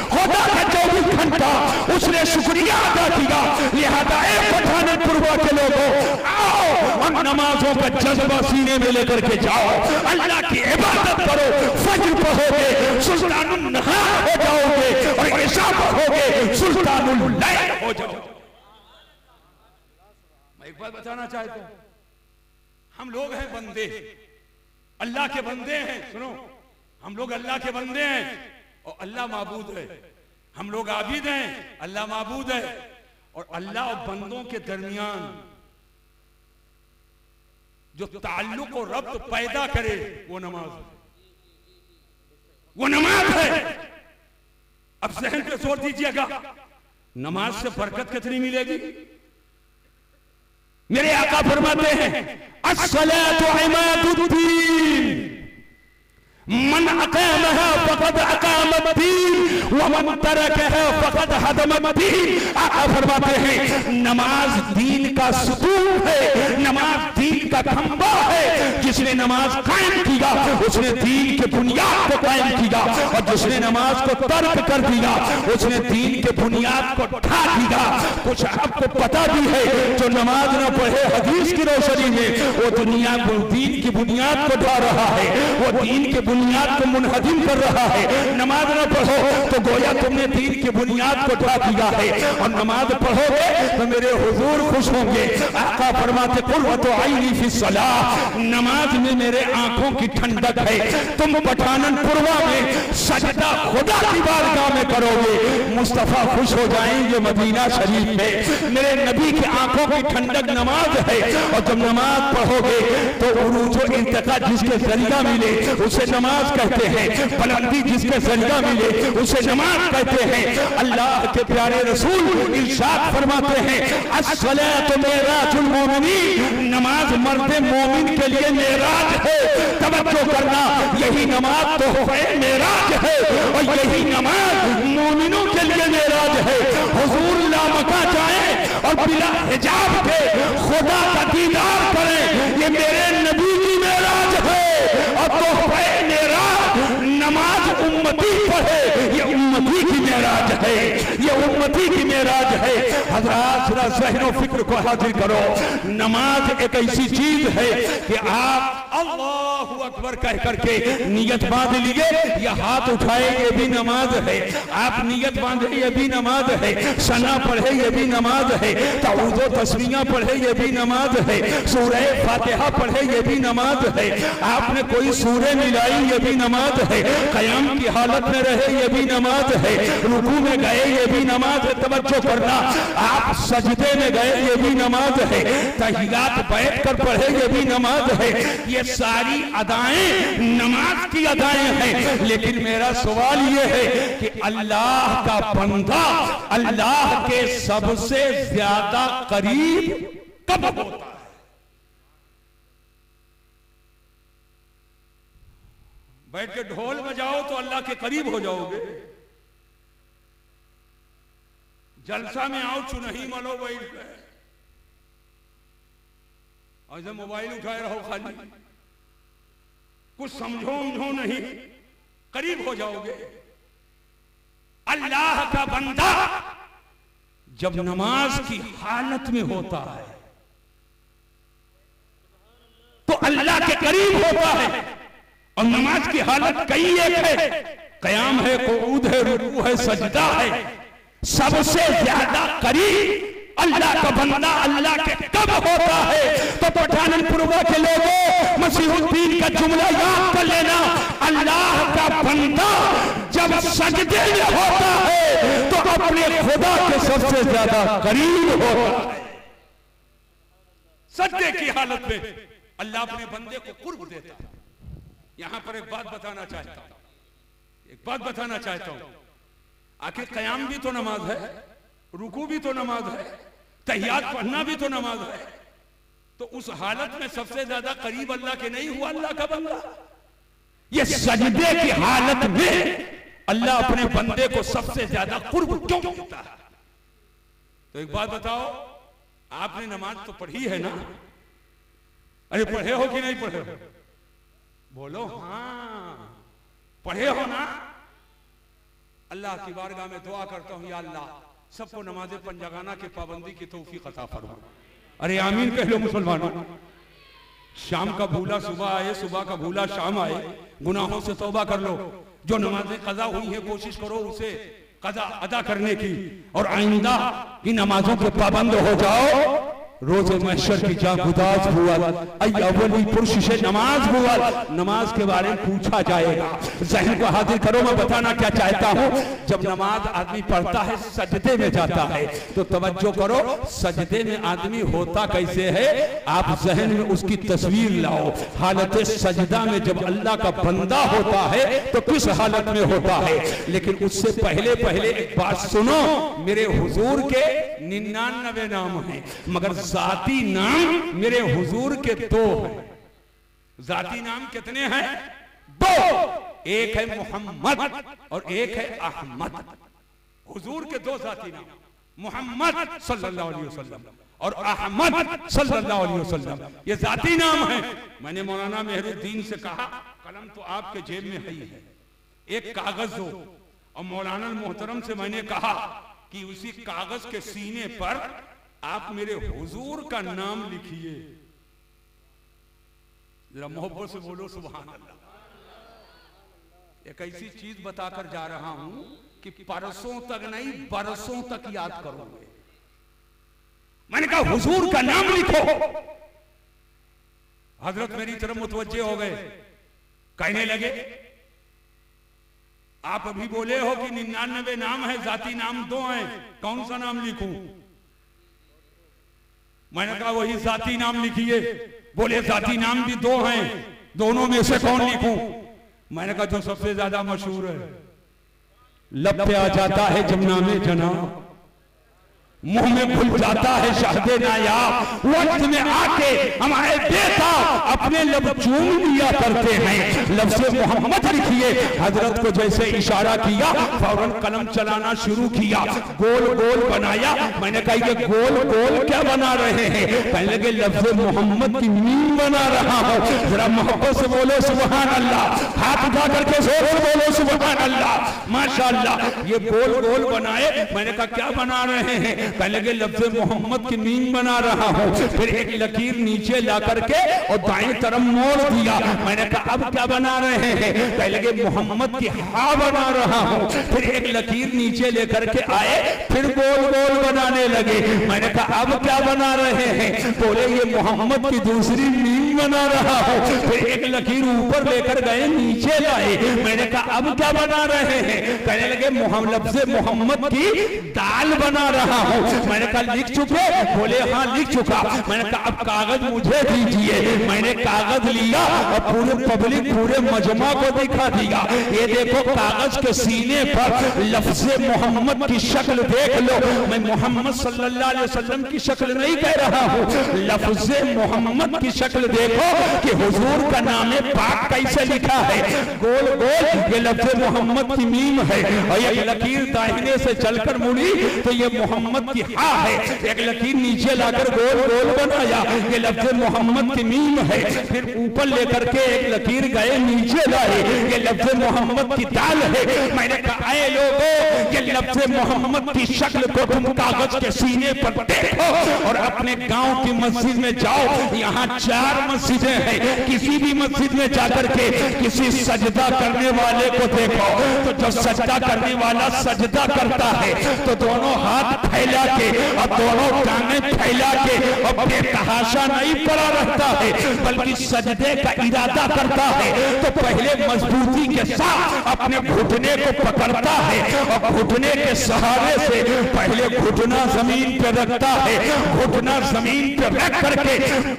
खुदा का 24 घंटा उसने शुक्रिया अदा किया। लिहाजा पठानपुर के लोगों, आओ हम नमाजों का जज्बा सीने में लेकर के जाओ, अल्लाह की इबादत करो, फज्र पढ़ोगे सुल्तानुल नहार हो जाओगे और इशा पढ़ोगे सुल्तानुल लैल हो जाओगे। मैं एक बात बताना चाहता हूं, हम लोग हैं बंदे, अल्लाह के बंदे हैं। सुनो, हम लोग अल्लाह के बंदे हैं और अल्लाह माबूद है। हम लोग आबिद हैं, अल्लाह माबूद है। और अल्लाह और बंदों के दरमियान जो ताल्लुक और रब्त पैदा करे वो नमाज है, वो नमाज है। अब ज़हन पे जोर दीजिएगा, नमाज से बरकत कितनी मिलेगी। मेरे आका फरमाते हैं अस्सलातु इमादुद्दीन, मन अकामहा फक़द अकामद्दीन व मन तरकहा फक़द हदमद्दीन। आका फरमाते हैं नमाज दीन का सुतून है, नमाज दीन का खंबा है। जिसने नमाज कायम किया उसने दीन के बुनियाद को कायम किया, और जिसने नमाज को तर्क कर दिया उसने दीन के बुनियाद को ढा दिया। कुछ आपको पता भी है, जो नमाज न पढ़े हदीस की रोशनी में, वो दुनिया को दीन की बुनियाद को ढा रहा है, वो दीन के बुनियाद को मुनहदिम कर रहा है। नमाज न पढ़ो तो गोया तुमने दीन की बुनियाद को ढा दिया है, और नमाज पढ़ोगे तो मेरे हुजूर खुश होंगे। आका फरमाते कुर्रतु आइनी फी सलाह, नमाज में मेरे आंखों की ठंडक है। तुम पठाननपुरवा में सजदा खुदा की बारगाह में करोगे, मुस्तफा खुश हो जाएंगे मदीना शरीफ में। मेरे नबी की आंखों की ठंडक नमाज है, और जब नमाज पढ़ोगे तो उरूज व इर्तिका जिसके जरिया मिले उसे नमाज कहते हैं, बुलंदी जिसके जरिया मिले उसे नमाज कहते हैं। अल्लाह के प्यारे रसूल इरशाद फरमाते हैं अस्सलातु मेराजुल मोमिनीन, नमाज मर्द मोमिन के लिए मेराज है। तवज्जो करना, यही नमाज तो मेराज है, और यही नमाज मोमिनों के लिए मेराज है। हुजूर लामका जाए और बिना हिजाब के खुदा का दीदार करें, ये मेरे नबी की मेराज है। और तोहफे मेराज नमाज उम्मती पढ़े, ये उम्मती की मेराज है, ये उम्मती की मेराज है। हज़रात जरा ज़हन व फिक्र को हाजिर करो, नमाज एक ऐसी चीज है कि आप अल्लाहु अकबर कह करके नियत बांध लिए, या हाथ उठाए ये भी नमाज है। आप नियत बांधे ये भी नमाज है, सना पढ़े ये भी नमाज है, तऊज़ो तस्मीया पढ़े ये भी नमाज है, सूरह फातिहा पढ़े ये भी नमाज है, आपने कोई सूरह मिलाई ये भी नमाज है, क़याम की हालत में रहे ये भी नमाज है, रुकू में गए ये भी नमाज है। तवज्जो करना, आप सजदे में गए ये भी नमाज है, तहियात बैठ कर पढ़े ये भी नमाज है। ये सारी अदाएं नमाज की अदाएं हैं। लेकिन मेरा सवाल ये है कि अल्लाह का बंदा अल्लाह के सबसे ज्यादा करीब कब होता है? बैठ के ढोल बजाओ तो अल्लाह के करीब हो जाओगे, जलसा में आओ चुनही मलो बैठ गए, और जब मोबाइल उठाए रहो खाली, कुछ समझो उमझो नहीं, करीब हो जाओगे। अल्लाह का बंदा जब नमाज की हालत में होता है तो अल्लाह के करीब होता है। और नमाज की हालत कई एक है, क़याम है, क़ुऊद है, रुकू है, सजदा है। सबसे ज्यादा करीब अल्लाह का बंदा अल्लाह के कब होता है? तो पठाननपुरवा के लोगों मसीहुद्दीन का जुमला याद कर लेना, अल्लाह का बंदा जब सजदे में होता है तो अपने खुदा के सबसे ज्यादा करीब होता है। सजदे की हालत में अल्लाह अपने बंदे को कुर्ब देता है। यहां पर एक बात बताना चाहता हूं, आखिर क़याम भी तो नमाज है, रुकू भी तो नमाज है, तहियात पढ़ना भी तो नमाज है। तो उस हालत में सबसे ज्यादा करीब अल्लाह के नहीं हुआ अल्लाह का बंदा? ये सजदे की हालत में अल्लाह अपने बंदे को सबसे ज्यादा कुर्ब क्यों देता है? तो एक बात बताओ, आपने नमाज तो पढ़ी है ना? अरे पढ़े हो कि नहीं पढ़े हो? बोलो हाँ, पढ़े हो ना? अल्लाह की बारगाह में दुआ करता हूं, या अल्लाह सबको नमाज पंजगाना की पाबंदी की तौफीक अता फरमा। अरे आमीन कह लो मुसलमानों। शाम का भूला सुबह आए, सुबह का भूला शाम आए, गुनाहों से तौबा कर लो। जो नमाजें कज़ा हुई है कोशिश करो उसे कज़ा अदा करने की, और आइंदा इन नमाजों के पाबंद हो जाओ। रोज़े महशर की जा गुदाज हुआ, अव्वली पुरशिश नमाज हुआ, नमाज के बारे में पूछा जाएगा। ज़हन को हाजिर करो, मैं बताना क्या चाहता हूँ। जब नमाज आदमी पढ़ता है सजदे में जाता है, तो तवज्जो करो, सजदे में आदमी होता कैसे है? आप ज़हन में उसकी तस्वीर लाओ। हालत सजदा में जब अल्लाह का बंदा होता है तो किस हालत में होता है? लेकिन उससे पहले एक बात सुनो, मेरे हुजूर के 99 नाम हैं, मगर जाती नाम मेरे हुजूर के 2 हैं। जाती नाम कितने हैं? 2। एक है मोहम्मद और एक है अहमद। हुजूर के 2 जाती नाम, मोहम्मद सल्लल्लाहु अलैहि वसल्लम और अहमद सल्लल्लाहु अलैहि वसल्लम, ये जाती नाम है। मैंने मौलाना मेहरुद्दीन से कहा, कलम तो आपके जेब में ही है, एक कागज दो। और मौलाना मोहतरम से मैंने कहा कि उसी कागज के सीने पर आप मेरे हुजूर का नाम लिखिए। जरा मोहब्बत से बोलो सुभान अल्लाह। एक ऐसी चीज बताकर जा रहा हूं कि परसों तक नहीं बरसों तक याद करोगे। मैंने कहा हुजूर का नाम लिखो। हजरत मेरी तरफ मुतवज्जे हो गए, कहने लगे आप अभी बोले हो कि 99 नाम है, जाती नाम 2 हैं, कौन सा नाम लिखूं? मैंने कहा वही जाती नाम लिखिए। बोले जाती नाम भी 2 हैं, दोनों में से कौन लिखूं? मैंने कहा जो सबसे ज्यादा मशहूर है। लब पे आ जाता है जब नामे जनाब, मुंह में घुल जाता है शहदे नायाब। वक्त में आके हमारे बेटा अपने लब चूम लिया करते हैं। लफ्ज़े मोहम्मद लिखिए। हजरत को जैसे इशारा किया फौरन कलम चलाना शुरू किया, गोल गोल बनाया। मैंने कहा ये गोल गोल क्या बना रहे हैं? कहने लगे लफ्ज़े मोहम्मद की मीम बना रहा हूं। जरा मोहब्बत से बोलो सुभान अल्लाह, हाथ उठा करके जोर से बोलो सुभान अल्लाह, माशाअल्लाह। ये गोल गोल बनाए। मैंने कहा क्या बना रहे हैं? कहने लगे लफ्ज़े मोहम्मद की मीम बना रहा हूं। फिर एक लकीर नीचे ला करके और दाएं तरफ मोड़ दिया। मैंने कहा अब क्या बना रहे हैं? कहने लगे मोहम्मद की हा बना रहा हूं। फिर एक लकीर नीचे लेकर के आए, फिर गोल गोल बनाने लगे। मैंने कहा अब क्या बना रहे हैं? बोले ये मोहम्मद की दूसरी मीम बना रहा हूं। फिर एक लकीर ऊपर लेकर गए, नीचे लाए। मैंने कहा अब क्या बना रहे हैं? कहने लगे लफ्ज़े मोहम्मद की दाल बना रहा हूं। मैंने कहा लिख चुके? बोले हाँ लिख चुका। मैंने कहा अब कागज मुझे दीजिए। मैंने कागज लिया और पूरे पब्लिक पूरे मजमा को दिखा दिया। ये देखो कागज के सीने पर लफ्ज़े मोहम्मद की शक्ल देख लो। मैं मोहम्मद सल्लल्लाहु अलैहि वसल्लम की शक्ल नहीं कह रहा हूँ, लफ्ज़े मोहम्मद की शक्ल देखो कि हुजूर का नाम पाक कैसे लिखा है। गोल गोल ये लफ्ज़े मोहम्मद की मीम है और ये लकीर दाहिने से चलकर मुड़ी तो ये मोहम्मद की हा है। एक लकीर नीचे लाकर गोल गोल बनाया, ये लफ्ज़े मोहम्मद की मीम है। फिर ऊपर लेकर के एक लकीर गए, नीचे लाए, ये लफ्ज़े मोहम्मद की दाल है। मैंने कहा आए लोगों, ये लफ्ज़े मोहम्मद की शक्ल को तुम कागज के सीने पर देखो और अपने गांव की मस्जिद में जाओ। यहाँ 4 मस्जिदें हैं, किसी भी मस्जिद में जाकर के किसी सजदा करने वाले को देखो तो जो सजदा करने वाला सजदा करता है तो दोनों हाथ फैला के और दोनों टांगें फैला के और बेतहाशा नहीं पड़ा रहता है, बल्कि सजदे का इरादा करता है तो पहले मजबूती के साथ अपने घुटने को पकड़ता है और घुटने के सहारे से पहले घुटना जमीन पे रखता है। घुटना जमीन पे रख करके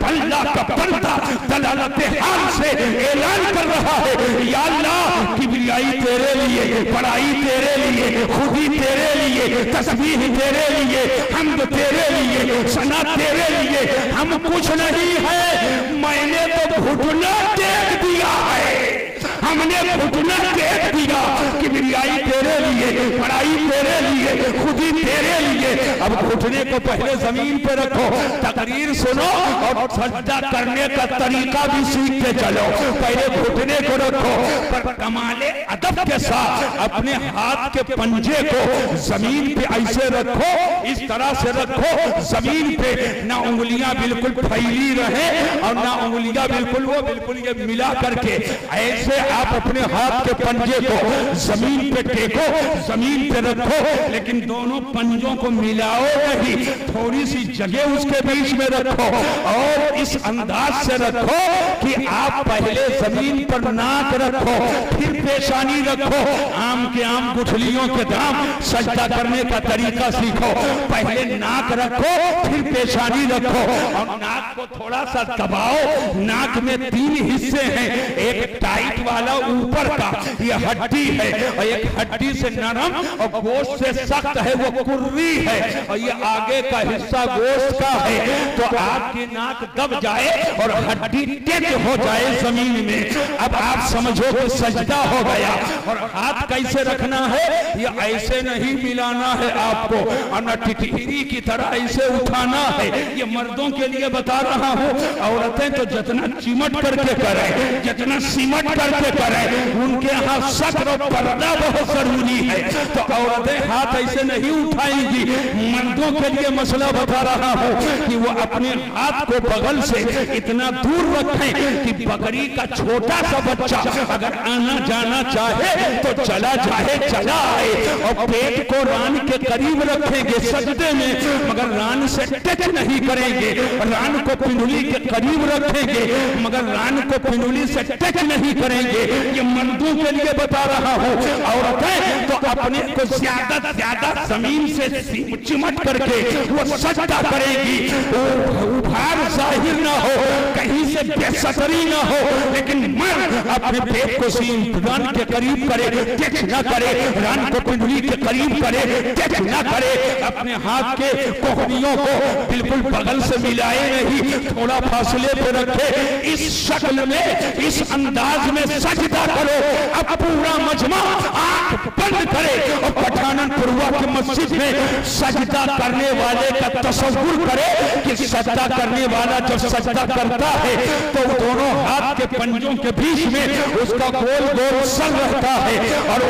अल्लाह का बंदा दलालत हाल से ऐलान कर रहा है, या अल्लाह किबरियाई तेरे लिए, बड़ाई तेरे लिए, खुदी तेरे लिए, तस्बीह तेरे लिए, हमद तेरे लिए, सना तेरे लिए। हम कुछ नहीं है, मैंने तो घुटना टेक दिया है, हमने घुटना टेक दिया। किबरियाई तेरे लिए, बड़ाई तेरे लिए, खुदी तेरे लिए। अब घुटने को पहले जमीन पे रखो, तकरीर सुनो और सजदा करने का तरीका भी सीख के चलो। पहले घुटने को रखो पर कमाले अदब के साथ अपने हाथ के पंजे को जमीन पे ऐसे रखो, इस तरह से रखो जमीन पे, ना उंगलियां बिल्कुल फैली रहे और ना उंगलियां बिल्कुल ये मिला करके ऐसे आप अपने हाथ के पंजे को जमीन पे टेको, जमीन पे रखो, लेकिन दोनों पंजों को मिलाओ नहीं, थोड़ी सी जगह उसके बीच में रखो और इस अंदाज से रखो कि आप पहले जमीन पर नाक रखो, फिर पेशानी रखो। आम के आम गुठलियों के दाम सजदा करने का तरीका सीखो। पहले नाक रखो, फिर पेशानी रखो और नाक को थोड़ा सा दबाओ। नाक में 3 हिस्से हैं, एक टाइट वाला ऊपर का ये हड्डी है और एक हड्डी से नरम और गोश्त से सख्त है वो कुर्री है और ये आगे का हिस्सा गोश्त का है। तो आपकी नाक दब जाए और हड्डी टेक हो जाए जमीन में, अब आप समझो कि सजदा हो गया। और हाथ कैसे रखना है, ये ऐसे नहीं मिलाना है आपको और न टिटरी की तरह ऐसे उठाना है। ये मर्दों के लिए बता रहा हूँ, औरतें तो जितना चिमट करके करें, जितना सिमट करके बेहतर है। उनके यहाँ सत्र और पर्दा बहुत जरूरी है। तो औरतें हाथ ऐसे नहीं उठाएंगी। मर्दों के लिए मसला बता रहा हूँ कि वो अपने हाथ को बगल से इतना दूर रखें कि बकरी का छोटा सा बच्चा अगर आना जाना चाहे तो चला जाए, चला आए। और पेट को रान के करीब रखेंगे सजदे में, मगर रान से टच नहीं करेंगे। रान को पिंडली के करीब रखेंगे, मगर रान को पिंडली से टच नहीं करेंगे। ये मर्दों के लिए बता रहा हूँ। औरतें तो अपने को ज्यादा ज्यादा जमीन से चिमट करके वो सजदा करेगी। उभार जाहिर ना हो, कहीं से बेसतरी ना हो, लेकिन मर्द अपने पेट को रान के करीब करे, टच ना करे। रान को पिंडली के करीब करे, टच ना करे। अपने हाथ के कोहनियों को बिल्कुल बगल से मिलाए नहीं, थोड़ा फासले पे रखे। इस शक्ल में, इस अंदाज में सजदा करो। अब पूरा मजमा आंख बंद करे और पठानपुरवा की मस्जिद में सजदा करने वाले का तसव्वुर करे कि सजदा करने वाला जब सजदा करता है तो दोनों हाथ के पंजों के बीच में उसका गोल गोल सर रहता है और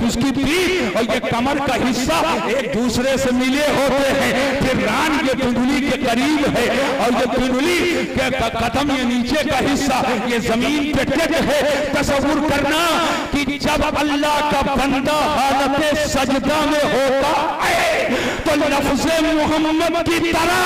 उसकी पीठ और ये कमर का हिस्सा एक दूसरे से मिले होते हैं। फिर रान ये पिंडली के करीब है और ये पिंडली के कदम ये नीचे का हिस्सा ये जमीन पे टिक है। तसव्वुर करना कि जब अल्लाह का बंदा हालत सजदा में होता है तो लफ्ज़े मोहम्मद की तरह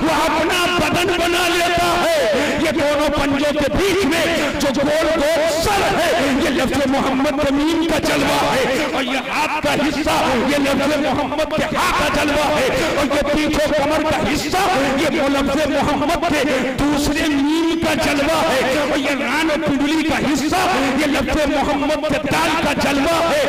वह अपना बदन बना लेता है। ये दोनों पंजों के बीच में जो गोल गोल सर है ये लफ्ज़े मोहम्मद के मीम का जलवा है और ये हाथ का हिस्सा ये लफ्ज़े मोहम्मद के हाथ का जलवा है और ये पीछे कमर का हिस्सा ये लफ्ज़े मोहम्मद के दूसरे मीम का जलवा है और ये रान और पिंडली का हिस्सा ये लफ्ज़े मोहम्मद के दाल का जलवा है।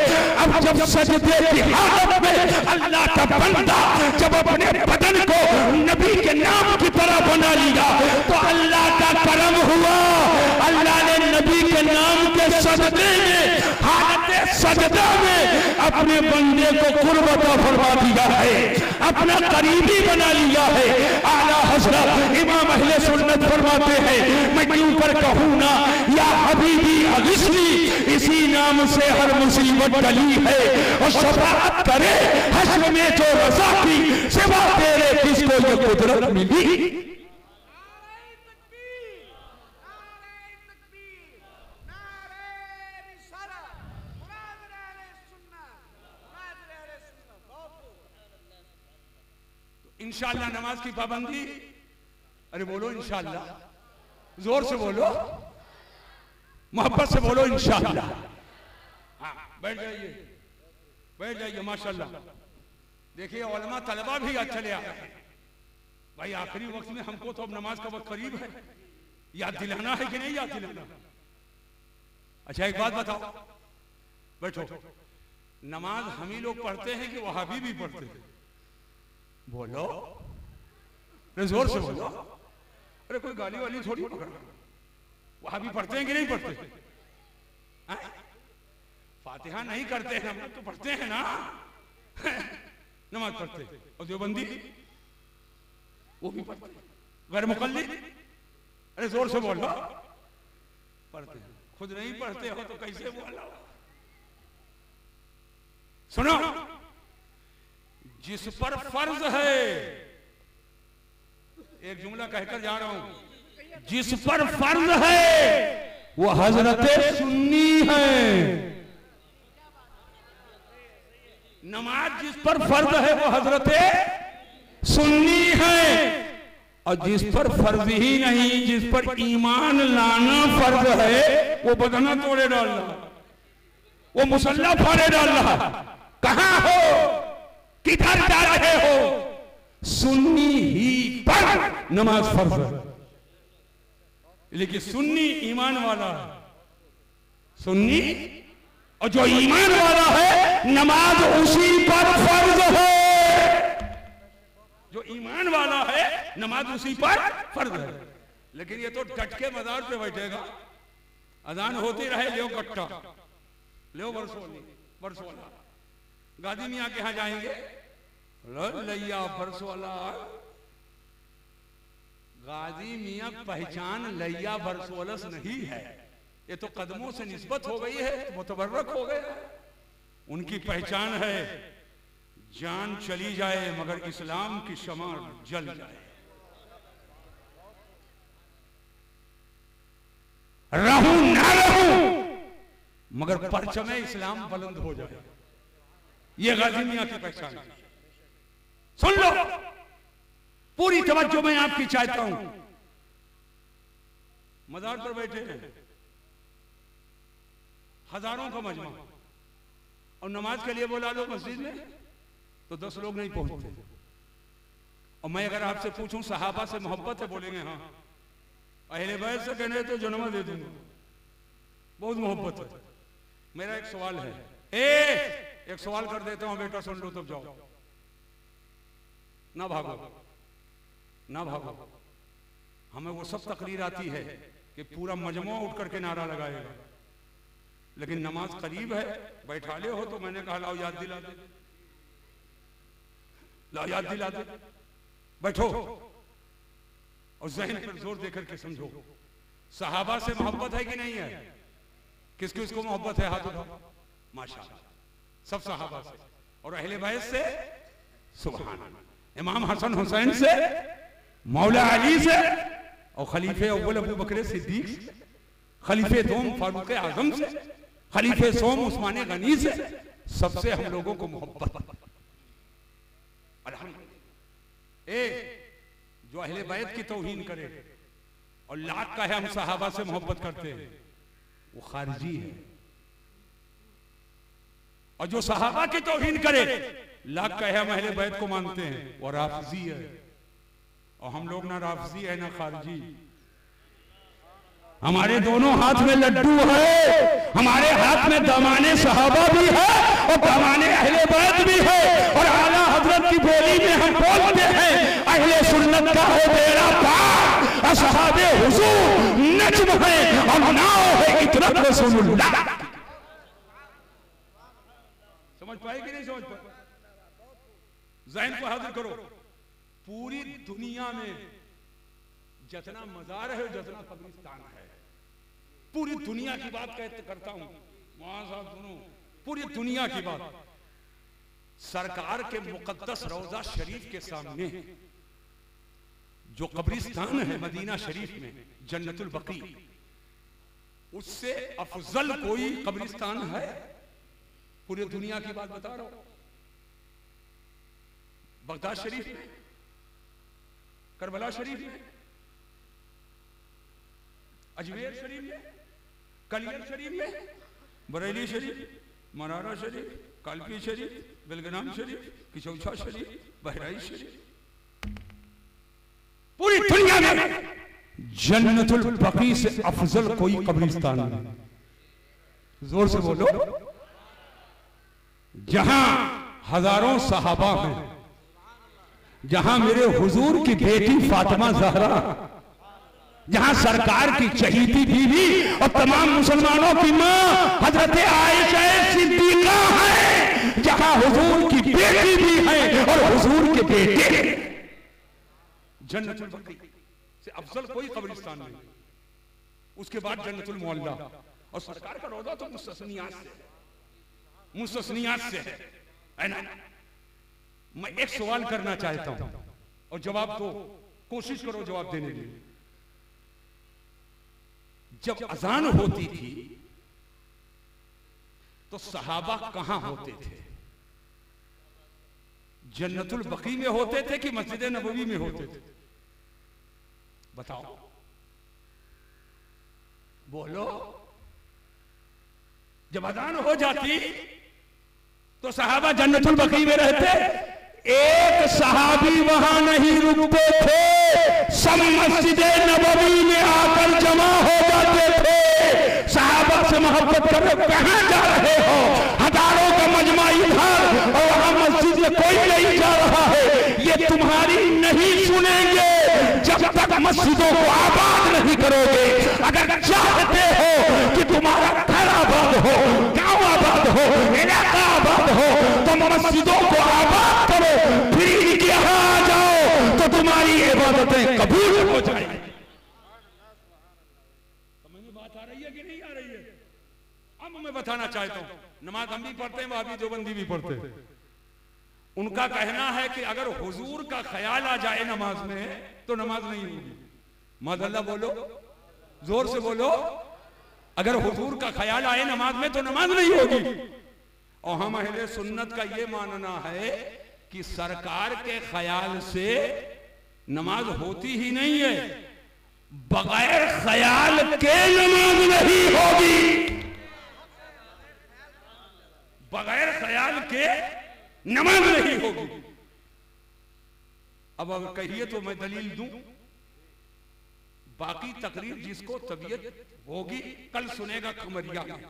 अब जब सजदे की हालत में अल्लाह का बंदा जब अपने बदन को नबी के नाम की तरह बना लिया तो अल्लाह का करम हुआ। अल्लाह ने नबी के नाम के सजदे में, हालत सजदा में अपने बंदे को कुर्बता फरमा दिया है, अपना करीबी बना लिया है। आला हज़रत इमाम अहले सुन्नत फरमाते हैं, मैं क्यों कर कहूँ ना या हबीबी अगिस्नी, इसी नाम से हर मुसीबत टली है और शफाअत करे हश्र में जो रज़ा की, सिवा तेरे किसको ये कुदरत मिली। इंशाअल्लाह नमाज की पाबंदी, अरे बोलो इंशाअल्लाह, जोर से बोलो, मोहब्बत से बोलो इंशाअल्लाह। हाँ, बैठ जाइए, बैठ जाइए। माशाअल्लाह देखिए उलमा तलबा भी आज चले आ गए भाई। आखिरी वक्त में हमको तो अब नमाज का वक्त करीब है, याद दिलाना है कि नहीं याद दिलाना? अच्छा एक बात बताओ, बैठो। नमाज हम ही लोग पढ़ते हैं कि वहाबी भी पढ़ते हैं? बोलो, जोर से बोलो। अरे कोई गाली वाली थोड़ी पकड़ना। वहां भी पढ़ते हैं कि नहीं पढ़ते? फातिहा नहीं करते हैं हम लोग तो पढ़ते हैं ना। नमाज पढ़ते हैं। और देवबंदी वो भी पढ़ते हैं, गैर मुकल्लिद। अरे जोर से बोलो, पढ़ते हैं। खुद नहीं पढ़ते हो तो कैसे बोलो? सुनो, जिस पर फर्ज है, एक जुमला कहकर जा रहा हूं, जिस पर फर्ज है वो हजरत सुन्नी है। नमाज जिस पर फर्ज है वो हजरत सुन्नी है। और जिस पर फर्ज ही नहीं, जिस पर ईमान लाना फर्ज है, वो बदना तोड़े डाल रहा, वो मुसल्ला फाड़े डाल रहा। कहां हो, किधर जा रहे हो? सुन्नी ही पर नमाज फर्ज है, लेकिन सुन्नी ईमान वाला है। सुन्नी और जो ईमान वाला है नमाज उसी पर फर्ज है। जो ईमान वाला है नमाज उसी पर फर्ज है। लेकिन ये तो डट के मजार पे बैठेगा, अजान होती रहे, लो कट्टा, लो बरसोला, गाजी मियाँ के यहाँ जाएंगे, लैया बरसोला। गाजी मियाँ पहचान लैया बरसोलस नहीं है, ये तो कदमों से निस्बत हो गई है, मुतबर्रक हो गया। उनकी पहचान है जान चली जाए मगर इस्लाम की शमा जल जाए। रहूं ना रहूं मगर परचमे इस्लाम बुलंद हो जाए, ये गाजी मियां की पहचान है। सुन लो, पूरी तवज्जो मैं आपकी चाहता हूं। मजार पर बैठे हैं हजारों का मजमा, और नमाज के लिए बोला लो मस्जिद में तो 10 लोग नहीं पहुंचते। और मैं अगर आपसे पूछूं सहाबा से मोहब्बत है, बोलेंगे हाँ। अहले बैत से कहने तो जन्म दे दूंगा, बहुत मोहब्बत है। मेरा एक सवाल है, एक सवाल कर देता हूं बेटा, सुन लो तब जाओ, ना भागो ना भागो। हमें वो सब तकरीर आती है कि पूरा मजमा उठ करके नारा लगाएगा, लेकिन नमाज करीब है, बैठा ले हो तो मैंने कहा लाओ याद दिला दे, लाओ याद दिला दे, बैठो और ज़हन पर जोर देकर के समझो। सहाबा से मोहब्बत है कि नहीं है? किस किस को मोहब्बत है? हाथ उठाओ। माशाअल्लाह, सब सहाबा से। और अहले बैत से सुभान अल्लाह, इमाम हसन हुसैन से, मौला अली से, और खलीफे अव्वल अबू बकर सिद्दीक से, खलीफे दोम फारूक आजम से, खलीफे सोम उस्मान गनी से, सबसे हम लोगों को मोहब्बत। अल्हम्दुलिल्लाह। जो अहले बैत की तौहीन करे और लाख का है हम सहाबा से मोहब्बत करते हैं, वो खारिजी है। और जो सहाबा की तौहीन करे, लाख का है हम अहले बैत को मानते हैं, वो राफजी है। और हम लोग ना राफजी है ना खारिजी। हमारे दोनों हाथ में लड्डू है, हमारे हाथ में दामाने सहाबा भी है और दामाने अहले बैत भी है। और आला हजरत की बोली में हम बोलते हैं, अहले सुन्नत का हो बेड़ा पार, असहाबे हुजूर नज्म है और नाव है इतरत रसूलुल्लाह। समझ पाए कि नहीं समझ पाए? ज़हन को हाजिर करो। पूरी दुनिया में जितना मजार है, जितना कब्रिस्तान है, पूरी दुनिया की बात करता हूं, वहां साहब सुनो, पूरी दुनिया की बात। सरकार के मुकद्दस रौजा शरीफ के सामने जो कब्रिस्तान है मदीना शरीफ में, जन्नतुल बकी, उससे अफजल कोई कब्रिस्तान है? पूरी दुनिया की बात बता रहा हूं। बगदाद शरीफ में, करबला शरीफ में, अजमेर शरीफ में, कलियर शरीफ में, बरेली शरीफ, मरारा शरीफ, कालपी शरीफ, बेलगनाम शरीफ, किचौछा शरीफ, बहराइच शरीफ, पूरी दुनिया में जन्नतुल बकी से अफजल कोई कब्रिस्तान नहीं। जोर से बोलो। जहां हजारों सहाबा हैं, जहां मेरे हुजूर की बेटी फातिमा ज़हरा, जहां सरकार की चहीती बीवी और तमाम मुसलमानों की मां हजरत आयशा सिद्दीका है, जहां हुजूर की बेटी भी है और हुजूर के बेटे। जन्नतुल बकी से अफजल कोई कब्रिस्तान नहीं। उसके बाद जन्नतुल मुअल्ला, और सरकार का रौदा तो मुस्तस्नियात से है ना। मैं एक सवाल करना चाहता हूं और जवाब दो, कोशिश करो जवाब देने की। जब अजान होती थी तो सहाबा कहां होते थे? जन्नतुल बकी में होते थे कि मस्जिद नबवी में होते थे? बताओ, बोलो। जब अजान हो जाती तो सहाबा जन्नतुल बकी में रहते। एक सहाबी वहां नहीं रुकते थे, सब मस्जिद नबवी में आकर जमा हो जाते थे। सहाबा से मोहब्बत कर रहे, कहां जा रहे हो? हजारों का मजमा इधर और वहां मस्जिद में कोई नहीं जा रहा है। ये तुम्हारी नहीं सुनेंगे जब तक मस्जिदों को आबाद नहीं करोगे। अगर चाहते हो कि तुम्हारा घर आबाद हो, गांव आबाद हो, इलाका आबाद हो, तो मस्जिदों को आबाद करो, फिर यहाँ आ जाओ तो तुम्हारी इबादतें कबूल हो जाएंगी। समझ में बात आ रही है कि कि नहीं आ रही है? अब मैं बताना चाहता हूं, नमाज हम भी पढ़ते हैं, वहाबी देवबंदी भी पढ़ते हैं। उनका कहना है कि अगर हुजूर का ख्याल आ जाए नमाज में तो नमाज नहीं होगी। माज़अल्लाह बोलो, जोर से बोलो, अगर हुजूर का ख्याल आए नमाज में तो नमाज नहीं होगी। और हम अहले सुन्नत का ये मानना है कि सरकार के ख्याल से नमाज होती ही नहीं है, बगैर ख्याल के नमाज नहीं होगी, बगैर ख्याल के नमाज नहीं होगी। अब अगर कहिए तो मैं दलील दूं, बाकी तकरीर जिसको तबीयत होगी कल सुनेगा कमरिया में,